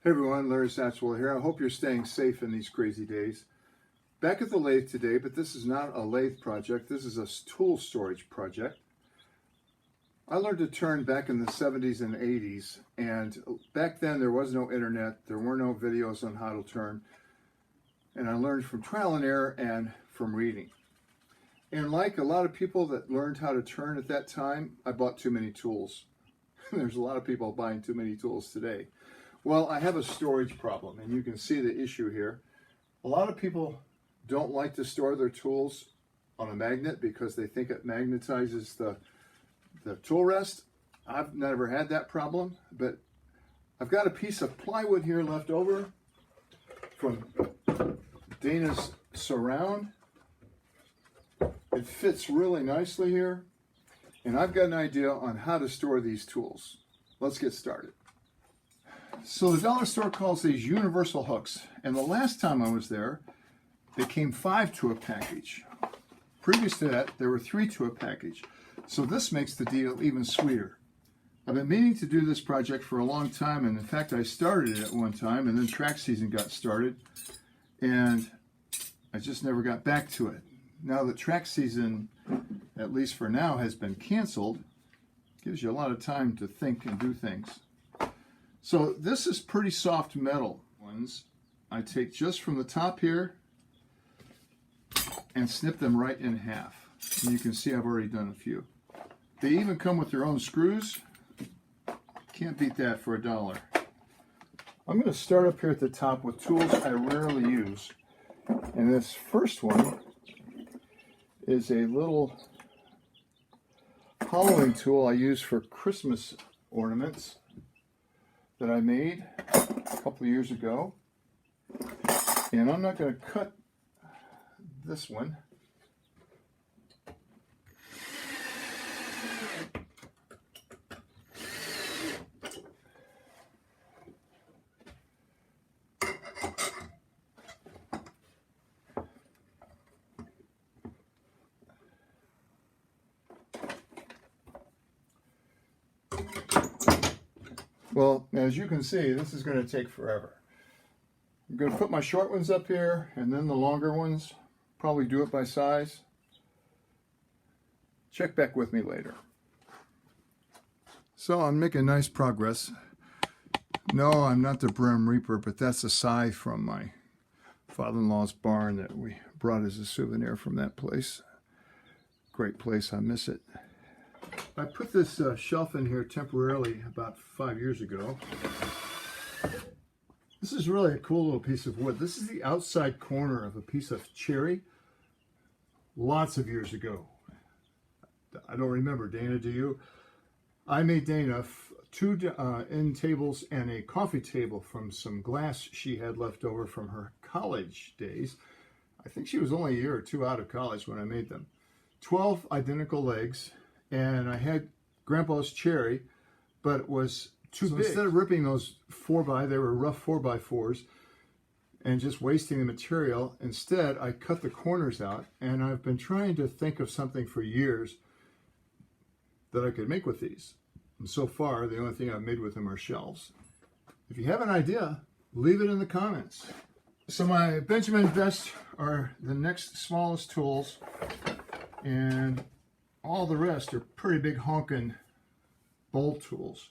Hey everyone, Larry Satchwell here. I hope you're staying safe in these crazy days. Back at the lathe today, but this is not a lathe project. This is a tool storage project. I learned to turn back in the 70s and 80s, and back then there was no internet, there were no videos on how to turn, and I learned from trial and error and from reading. And like a lot of people that learned how to turn at that time, I bought too many tools. There's a lot of people buying too many tools today. Well, I have a storage problem, and you can see the issue here. A lot of people don't like to store their tools on a magnet because they think it magnetizes the tool rest. I've never had that problem, but I've got a piece of plywood here left over from Dana's Surround. It fits really nicely here, and I've got an idea on how to store these tools. Let's get started. So the dollar store calls these universal hooks, and the last time I was there, they came 5 to a package. Previous to that, there were 3 to a package. So this makes the deal even sweeter. I've been meaning to do this project for a long time, and in fact I started it at one time, and then track season got started, and I just never got back to it. Now that track season, at least for now, has been canceled, it gives you a lot of time to think and do things. So this is pretty soft metal ones. I take just from the top here and snip them right in half. And you can see I've already done a few. They even come with their own screws. Can't beat that for $1. I'm going to start up here at the top with tools I rarely use. And this first one is a little hollowing tool I use for Christmas ornaments that I made a couple of years ago. And I'm not going to cut this one. Well, as you can see, this is going to take forever. I'm going to put my short ones up here, and then the longer ones, probably do it by size. Check back with me later. So I'm making nice progress. No, I'm not the Brim Reaper, but that's a scythe from my father-in-law's barn that we brought as a souvenir from that place. Great place, I miss it. I put this shelf in here temporarily about 5 years ago. This is really a cool little piece of wood. This is the outside corner of a piece of cherry lots of years ago. I don't remember. Dana, do you? I made Dana 2 end tables and a coffee table from some glass she had left over from her college days. I think she was only a year or 2 out of college when I made them. 12 identical legs. And I had Grandpa's cherry, but it was too big. Instead of ripping those 4x, they were rough 4x4s, and just wasting the material, instead I cut the corners out, and I've been trying to think of something for years that I could make with these. And so far, the only thing I've made with them are shelves. If you have an idea, leave it in the comments. So my Benjamin vests are the next smallest tools, and all the rest are pretty big honking bolt tools.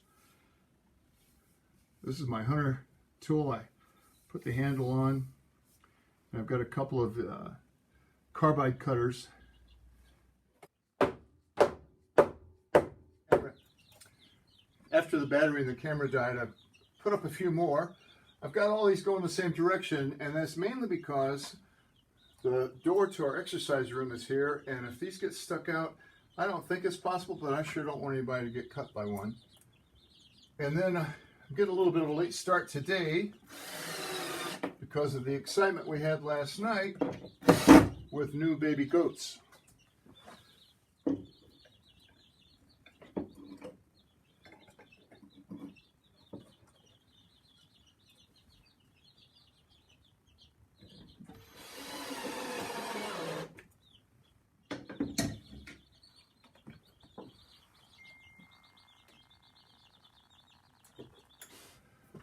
This is my Hunter tool. I put the handle on. And I've got a couple of carbide cutters. After the battery in the camera died, I put up a few more. I've got all these going the same direction, and that's mainly because the door to our exercise room is here, and if these get stuck out, I don't think it's possible, but I sure don't want anybody to get cut by one. And then I get a little bit of a late start today because of the excitement we had last night with new baby goats.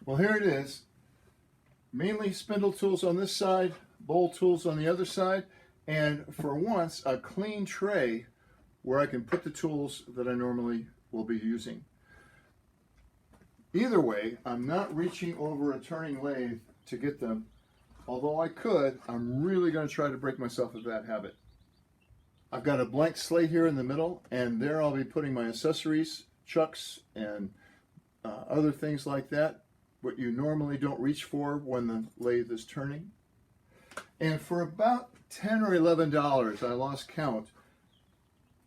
Well, here it is. Mainly spindle tools on this side, bowl tools on the other side, and for once, a clean tray where I can put the tools that I normally will be using. Either way, I'm not reaching over a turning lathe to get them. Although I could, I'm really going to try to break myself of that habit. I've got a blank slate here in the middle, and there I'll be putting my accessories, chucks, and other things like that, what you normally don't reach for when the lathe is turning. And for about $10 or $11, I lost count,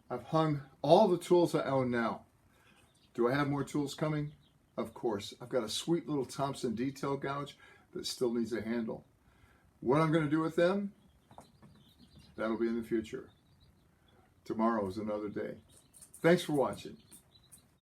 I've hung all the tools I own now. Do I have more tools coming? Of course. I've got a sweet little Thompson detail gouge that still needs a handle. What I'm going to do with them, that'll be in the future. Tomorrow is another day. Thanks for watching.